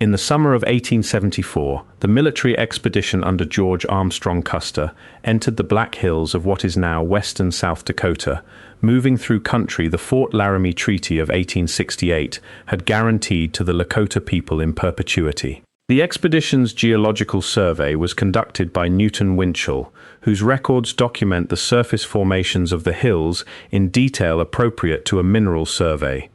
In the summer of 1874, the military expedition under George Armstrong Custer entered the Black Hills of what is now western South Dakota. Moving through country the Fort Laramie Treaty of 1868 had guaranteed to the Lakota people in perpetuity. The expedition's geological survey was conducted by Newton Winchell, whose records document the surface formations of the hills in detail appropriate to a mineral survey: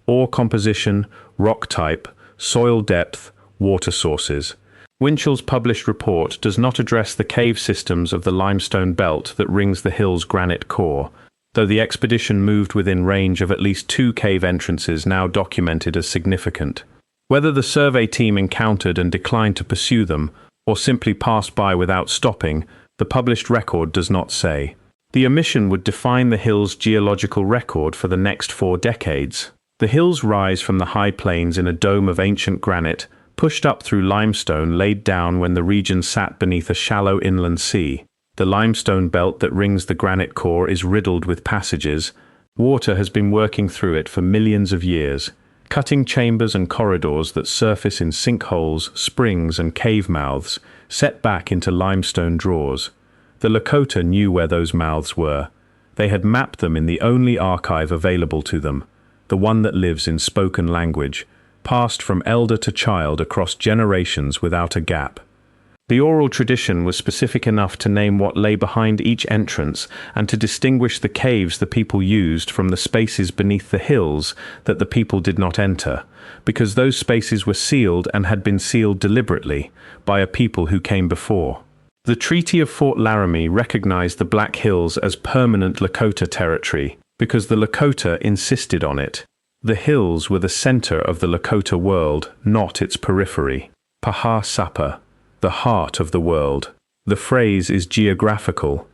ore composition, rock type, soil depth, water sources. Winchell's published report does not address the cave systems of the limestone belt that rings the hill's granite core, though the expedition moved within range of at least 2 cave entrances now documented as significant. Whether the survey team encountered and declined to pursue them, or simply passed by without stopping, the published record does not say. The omission would define the hill's geological record for the next 4 decades. The hills rise from the high plains in a dome of ancient granite, pushed up through limestone laid down when the region sat beneath a shallow inland sea. The limestone belt that rings the granite core is riddled with passages. Water has been working through it for millions of years, cutting chambers and corridors that surface in sinkholes, springs, and cave mouths, set back into limestone drawers. The Lakota knew where those mouths were. They had mapped them in the only archive available to them, the one that lives in spoken language, passed from elder to child across generations without a gap. The oral tradition was specific enough to name what lay behind each entrance and to distinguish the caves the people used from the spaces beneath the hills that the people did not enter, because those spaces were sealed and had been sealed deliberately by a people who came before. The Treaty of Fort Laramie recognized the Black Hills as permanent Lakota territory, because the Lakota insisted on it. The hills were the center of the Lakota world, not its periphery. Paha Sapa, the heart of the world. The phrase is geographical.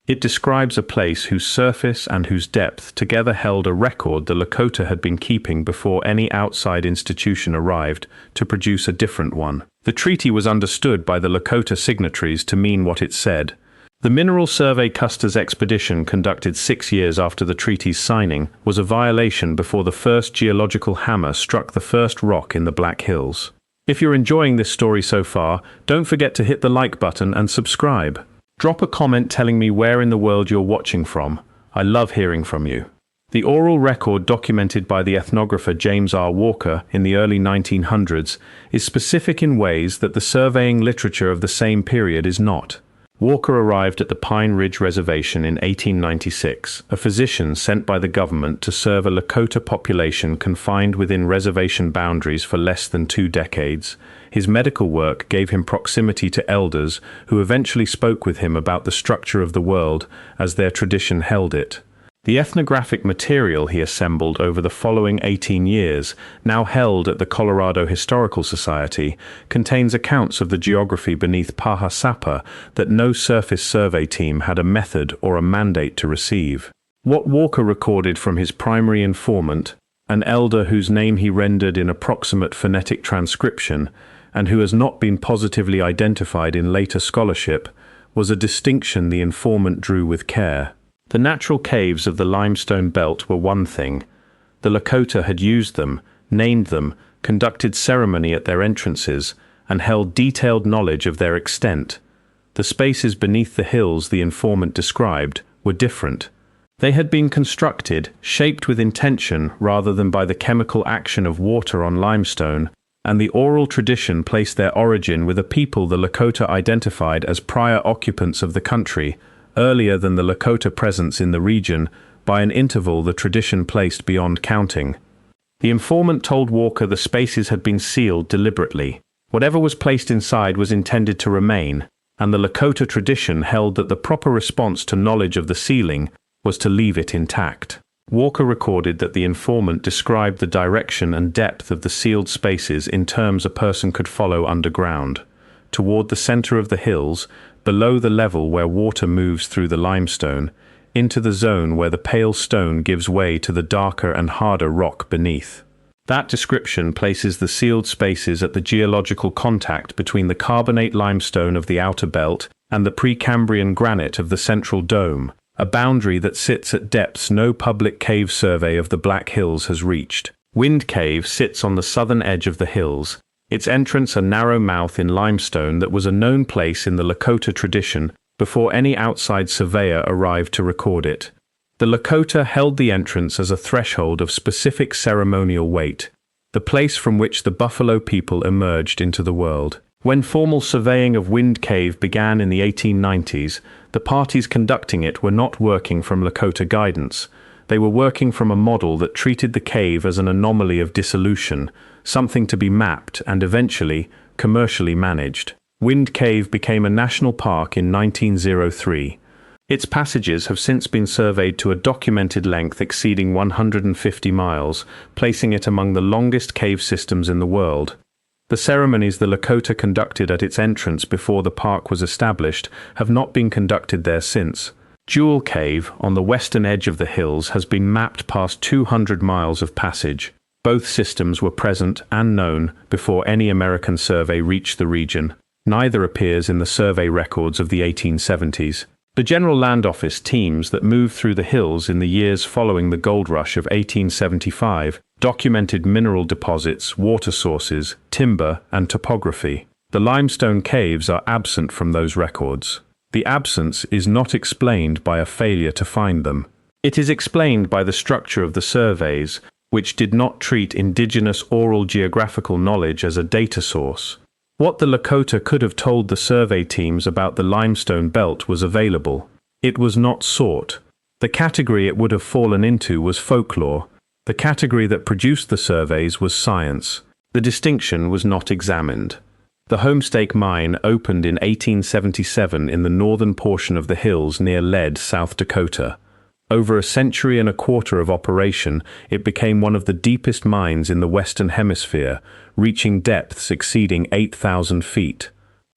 It describes a place whose surface and whose depth together held a record the Lakota had been keeping before any outside institution arrived to produce a different one. The treaty was understood by the Lakota signatories to mean what it said. The Mineral Survey Custer's expedition, conducted 6 years after the treaty's signing, was a violation before the first geological hammer struck the first rock in the Black Hills. If you're enjoying this story so far, don't forget to hit the like button and subscribe. Drop a comment telling me where in the world you're watching from. I love hearing from you. The oral record documented by the ethnographer James R. Walker in the early 1900s is specific in ways that the surveying literature of the same period is not. Walker arrived at the Pine Ridge Reservation in 1896, a physician sent by the government to serve a Lakota population confined within reservation boundaries for less than 2 decades. His medical work gave him proximity to elders who eventually spoke with him about the structure of the world as their tradition held it. The ethnographic material he assembled over the following 18 years, now held at the Colorado Historical Society, contains accounts of the geography beneath Paha Sapa that no surface survey team had a method or a mandate to receive. What Walker recorded from his primary informant, an elder whose name he rendered in approximate phonetic transcription, and who has not been positively identified in later scholarship, was a distinction the informant drew with care. The natural caves of the limestone belt were one thing. The Lakota had used them, named them, conducted ceremony at their entrances, and held detailed knowledge of their extent. The spaces beneath the hills the informant described were different. They had been constructed, shaped with intention rather than by the chemical action of water on limestone, and the oral tradition placed their origin with a people the Lakota identified as prior occupants of the country, earlier than the Lakota presence in the region, by an interval the tradition placed beyond counting. The informant told Walker the spaces had been sealed deliberately. Whatever was placed inside was intended to remain, and the Lakota tradition held that the proper response to knowledge of the sealing was to leave it intact. Walker recorded that the informant described the direction and depth of the sealed spaces in terms a person could follow underground. Toward the center of the hills, below the level where water moves through the limestone, into the zone where the pale stone gives way to the darker and harder rock beneath. That description places the sealed spaces at the geological contact between the carbonate limestone of the outer belt and the Precambrian granite of the central dome, a boundary that sits at depths no public cave survey of the Black Hills has reached. Wind Cave sits on the southern edge of the hills, Its entrance a narrow mouth in limestone that was a known place in the Lakota tradition before any outside surveyor arrived to record it. The Lakota held the entrance as a threshold of specific ceremonial weight, the place from which the Buffalo people emerged into the world. When formal surveying of Wind Cave began in the 1890s, the parties conducting it were not working from Lakota guidance. They were working from a model that treated the cave as an anomaly of dissolution, something to be mapped and eventually commercially managed. Wind Cave became a national park in 1903. Its passages have since been surveyed to a documented length exceeding 150 miles, placing it among the longest cave systems in the world. The ceremonies the Lakota conducted at its entrance before the park was established have not been conducted there since. Jewel Cave, on the western edge of the hills, has been mapped past 200 miles of passage. Both systems were present and known before any American survey reached the region. Neither appears in the survey records of the 1870s. The General Land Office teams that moved through the hills in the years following the gold rush of 1875 documented mineral deposits, water sources, timber, and topography. The limestone caves are absent from those records. The absence is not explained by a failure to find them. It is explained by the structure of the surveys, which did not treat indigenous oral geographical knowledge as a data source. What the Lakota could have told the survey teams about the limestone belt was available. It was not sought. The category it would have fallen into was folklore. The category that produced the surveys was science. The distinction was not examined. The Homestake mine opened in 1877 in the northern portion of the hills near Lead, South Dakota. Over a century and a quarter of operation, it became one of the deepest mines in the Western Hemisphere, reaching depths exceeding 8,000 feet.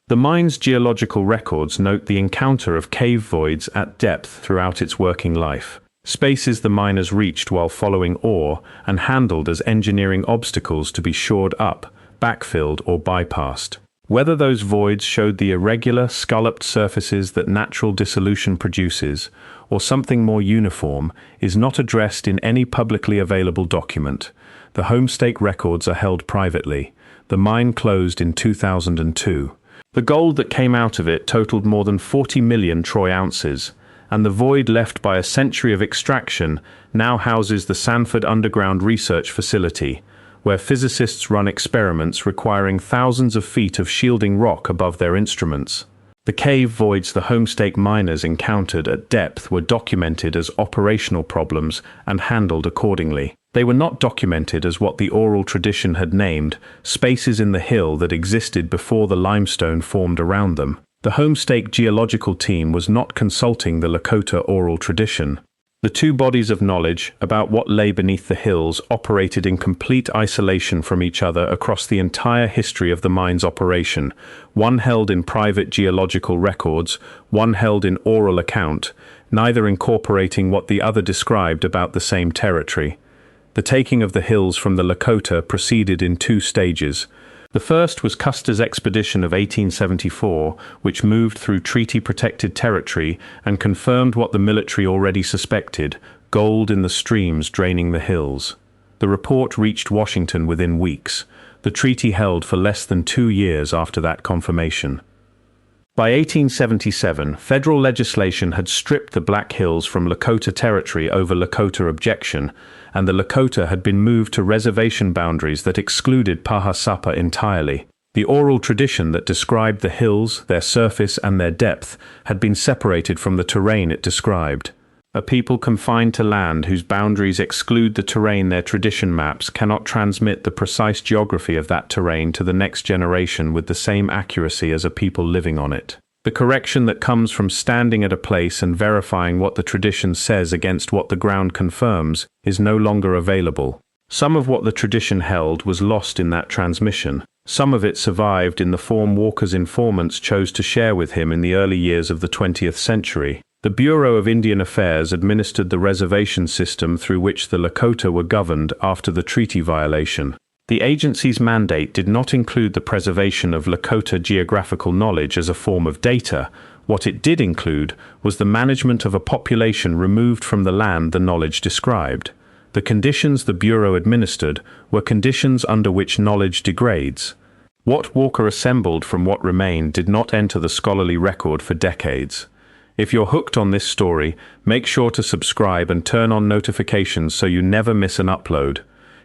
The mine's geological records note the encounter of cave voids at depth throughout its working life, spaces the miners reached while following ore and handled as engineering obstacles to be shored up, backfilled, or bypassed. Whether those voids showed the irregular, scalloped surfaces that natural dissolution produces, or something more uniform, is not addressed in any publicly available document. The Homestake records are held privately. The mine closed in 2002. The gold that came out of it totaled more than 40 million troy ounces, and the void left by a century of extraction now houses the Sanford Underground Research Facility, where physicists run experiments requiring thousands of feet of shielding rock above their instruments. The cave voids the Homestake miners encountered at depth were documented as operational problems and handled accordingly. They were not documented as what the oral tradition had named spaces in the hill that existed before the limestone formed around them. The Homestake Geological team was not consulting the Lakota oral tradition. The two bodies of knowledge about what lay beneath the hills operated in complete isolation from each other across the entire history of the mine's operation, one held in private geological records, one held in oral account, neither incorporating what the other described about the same territory. The taking of the hills from the Lakota proceeded in two stages. The first was Custer's expedition of 1874, which moved through treaty-protected territory and confirmed what the military already suspected: gold in the streams draining the hills. The report reached Washington within weeks. The treaty held for less than 2 years after that confirmation. By 1877, federal legislation had stripped the Black Hills from Lakota territory over Lakota objection, and the Lakota had been moved to reservation boundaries that excluded Paha Sapa entirely. The oral tradition that described the hills, their surface, and their depth had been separated from the terrain it described. A people confined to land whose boundaries exclude the terrain their tradition maps cannot transmit the precise geography of that terrain to the next generation with the same accuracy as a people living on it. The correction that comes from standing at a place and verifying what the tradition says against what the ground confirms is no longer available. Some of what the tradition held was lost in that transmission. Some of it survived in the form Walker's informants chose to share with him in the early years of the 20th century. The Bureau of Indian Affairs administered the reservation system through which the Lakota were governed after the treaty violation. The agency's mandate did not include the preservation of Lakota geographical knowledge as a form of data. What it did include was the management of a population removed from the land the knowledge described. The conditions the Bureau administered were conditions under which knowledge degrades. What Walker assembled from what remained did not enter the scholarly record for decades. If you're hooked on this story, make sure to subscribe and turn on notifications so you never miss an upload.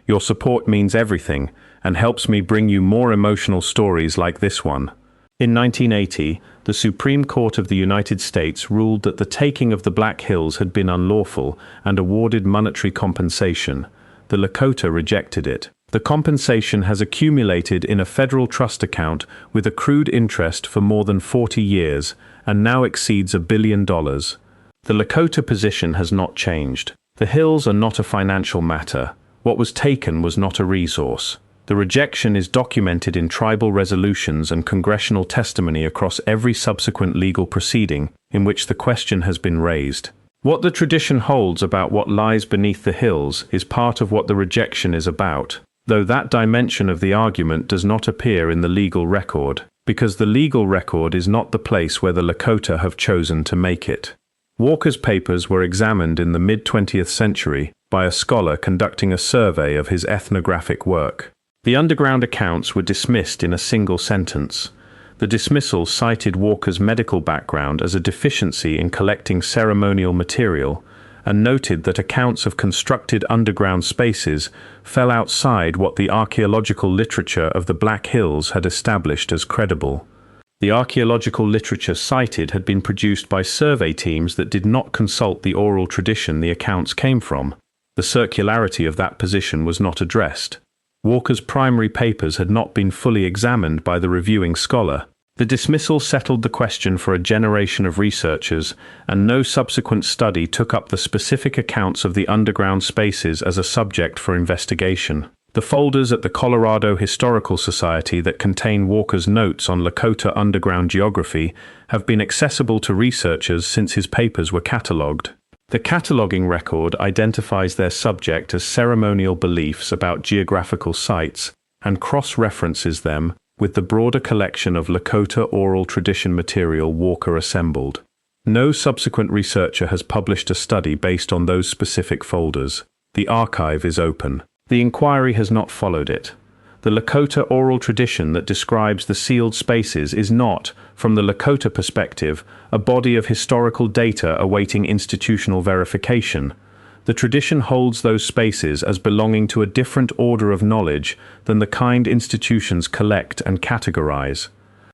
Your support means everything and helps me bring you more emotional stories like this one. In 1980, the Supreme Court of the United States ruled that the taking of the Black Hills had been unlawful and awarded monetary compensation. The Lakota rejected it. The compensation has accumulated in a federal trust account with accrued interest for more than 40 years and now exceeds $1 billion. The Lakota position has not changed. The hills are not a financial matter. What was taken was not a resource. The rejection is documented in tribal resolutions and congressional testimony across every subsequent legal proceeding in which the question has been raised. What the tradition holds about what lies beneath the hills is part of what the rejection is about, though that dimension of the argument does not appear in the legal record, because the legal record is not the place where the Lakota have chosen to make it. Walker's papers were examined in the mid-20th century by a scholar conducting a survey of his ethnographic work. The underground accounts were dismissed in a single sentence. The dismissal cited Walker's medical background as a deficiency in collecting ceremonial material and noted that accounts of constructed underground spaces fell outside what the archaeological literature of the Black Hills had established as credible. The archaeological literature cited had been produced by survey teams that did not consult the oral tradition the accounts came from. The circularity of that position was not addressed. Walker's primary papers had not been fully examined by the reviewing scholar. The dismissal settled the question for a generation of researchers, and no subsequent study took up the specific accounts of the underground spaces as a subject for investigation. The folders at the Colorado Historical Society that contain Walker's notes on Lakota underground geography have been accessible to researchers since his papers were catalogued. The cataloging record identifies their subject as ceremonial beliefs about geographical sites and cross-references them with the broader collection of Lakota oral tradition material Walker assembled. No subsequent researcher has published a study based on those specific folders. The archive is open. The inquiry has not followed it. The Lakota oral tradition that describes the sealed spaces is not, from the Lakota perspective, a body of historical data awaiting institutional verification. The tradition holds those spaces as belonging to a different order of knowledge than the kind institutions collect and categorize.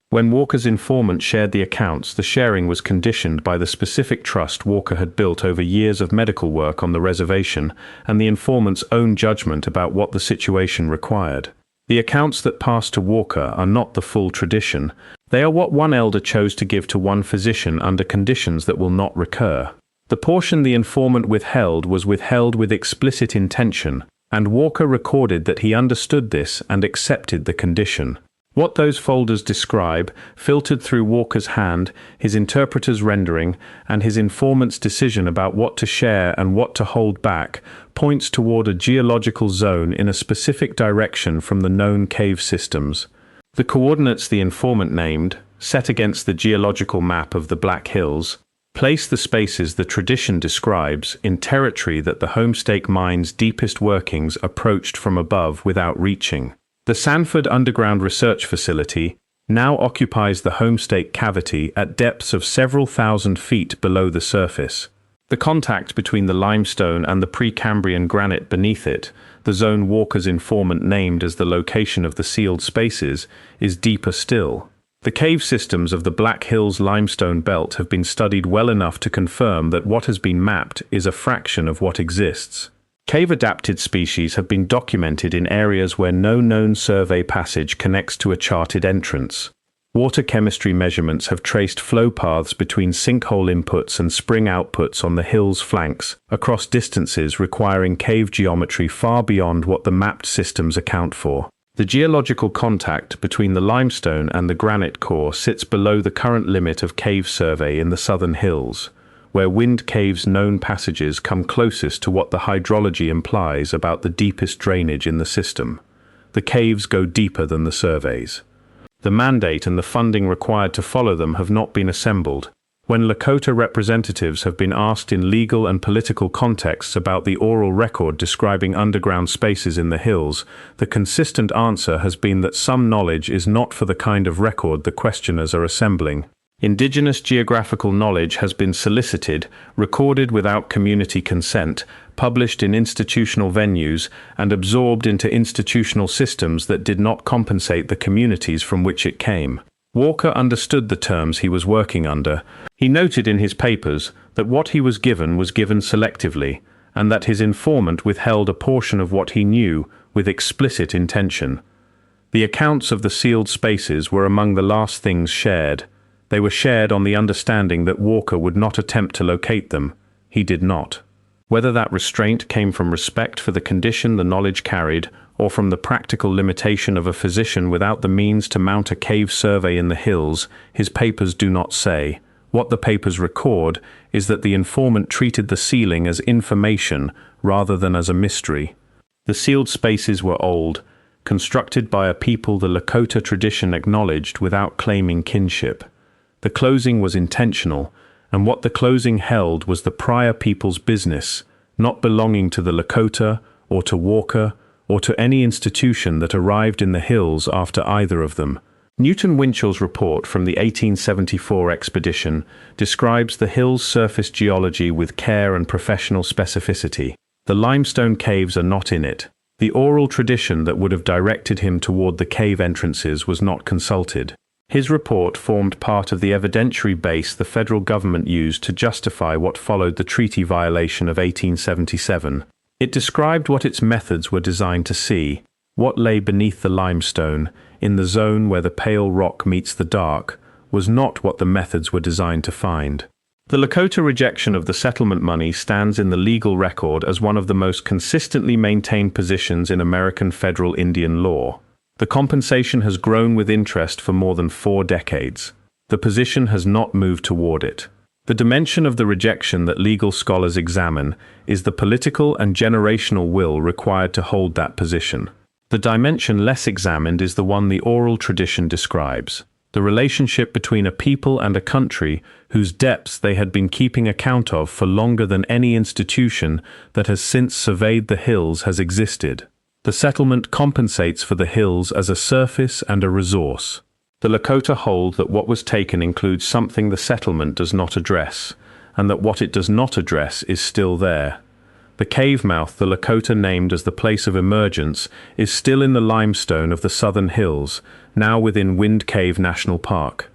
When Walker's informant shared the accounts, the sharing was conditioned by the specific trust Walker had built over years of medical work on the reservation and the informant's own judgment about what the situation required. The accounts that pass to Walker are not the full tradition. They are what one elder chose to give to one physician under conditions that will not recur. The portion the informant withheld was withheld with explicit intention, and Walker recorded that he understood this and accepted the condition. What those folders describe, filtered through Walker's hand, his interpreter's rendering, and his informant's decision about what to share and what to hold back, points toward a geological zone in a specific direction from the known cave systems. The coordinates the informant named, set against the geological map of the Black Hills, place the spaces the tradition describes in territory that the Homestake mine's deepest workings approached from above without reaching. The Sanford Underground Research Facility now occupies the Homestake cavity at depths of several thousand feet below the surface. The contact between the limestone and the Precambrian granite beneath it, the zone Walker's informant named as the location of the sealed spaces, is deeper still. The cave systems of the Black Hills limestone belt have been studied well enough to confirm that what has been mapped is a fraction of what exists. Cave-adapted species have been documented in areas where no known survey passage connects to a charted entrance. Water chemistry measurements have traced flow paths between sinkhole inputs and spring outputs on the hill's flanks, across distances requiring cave geometry far beyond what the mapped systems account for. The geological contact between the limestone and the granite core sits below the current limit of cave survey in the southern hills, where Wind Cave's known passages come closest to what the hydrology implies about the deepest drainage in the system. The caves go deeper than the surveys. The mandate and the funding required to follow them have not been assembled. When Lakota representatives have been asked in legal and political contexts about the oral record describing underground spaces in the hills, the consistent answer has been that some knowledge is not for the kind of record the questioners are assembling. Indigenous geographical knowledge has been solicited, recorded without community consent, published in institutional venues, and absorbed into institutional systems that did not compensate the communities from which it came. Walker understood the terms he was working under. He noted in his papers that what he was given selectively, and that his informant withheld a portion of what he knew with explicit intention. The accounts of the sealed spaces were among the last things shared. They were shared on the understanding that Walker would not attempt to locate them. He did not. Whether that restraint came from respect for the condition the knowledge carried, or from the practical limitation of a physician without the means to mount a cave survey in the hills, his papers do not say. What the papers record is that the informant treated the sealing as information rather than as a mystery. The sealed spaces were old, constructed by a people the Lakota tradition acknowledged without claiming kinship. The closing was intentional, and what the closing held was the prior people's business, not belonging to the Lakota or to Walker or to any institution that arrived in the hills after either of them. Newton Winchell's report from the 1874 expedition describes the hills' surface geology with care and professional specificity. The limestone caves are not in it. The oral tradition that would have directed him toward the cave entrances was not consulted. His report formed part of the evidentiary base the federal government used to justify what followed the treaty violation of 1877. It described what its methods were designed to see, what lay beneath the limestone, in the zone where the pale rock meets the dark, was not what the methods were designed to find. The Lakota rejection of the settlement money stands in the legal record as one of the most consistently maintained positions in American federal Indian law. The compensation has grown with interest for more than 4 decades. The position has not moved toward it. The dimension of the rejection that legal scholars examine is the political and generational will required to hold that position. The dimension less examined is the one the oral tradition describes, the relationship between a people and a country whose depths they had been keeping account of for longer than any institution that has since surveyed the hills has existed. The settlement compensates for the hills as a surface and a resource. The Lakota hold that what was taken includes something the settlement does not address, and that what it does not address is still there. The cave mouth the Lakota named as the place of emergence is still in the limestone of the southern hills, now within Wind Cave National Park.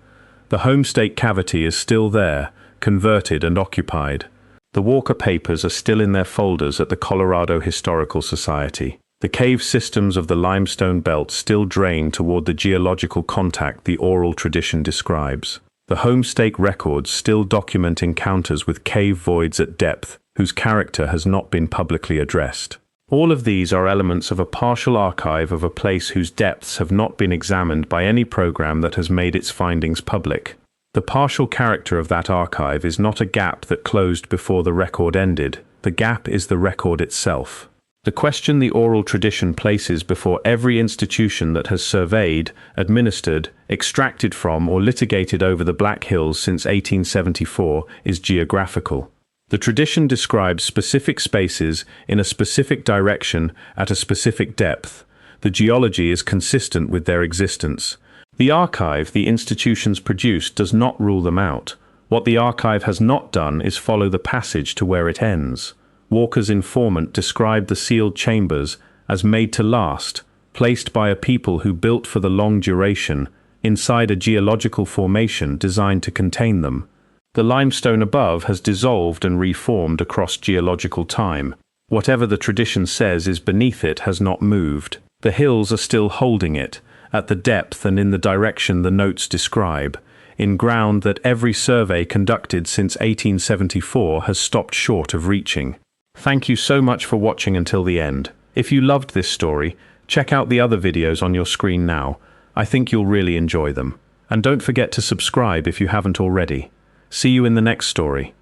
The Homestake cavity is still there, converted and occupied. The Walker papers are still in their folders at the Colorado Historical Society. The cave systems of the limestone belt still drain toward the geological contact the oral tradition describes. The Homestake records still document encounters with cave voids at depth, whose character has not been publicly addressed. All of these are elements of a partial archive of a place whose depths have not been examined by any program that has made its findings public. The partial character of that archive is not a gap that closed before the record ended. The gap is the record itself. The question the oral tradition places before every institution that has surveyed, administered, extracted from, or litigated over the Black Hills since 1874 is geographical. The tradition describes specific spaces in a specific direction at a specific depth. The geology is consistent with their existence. The archive the institutions produce does not rule them out. What the archive has not done is follow the passage to where it ends. Walker's informant described the sealed chambers as made to last, placed by a people who built for the long duration, inside a geological formation designed to contain them. The limestone above has dissolved and reformed across geological time. Whatever the tradition says is beneath it has not moved. The hills are still holding it, at the depth and in the direction the notes describe, in ground that every survey conducted since 1874 has stopped short of reaching. Thank you so much for watching until the end. If you loved this story, check out the other videos on your screen now. I think you'll really enjoy them. And don't forget to subscribe if you haven't already. See you in the next story.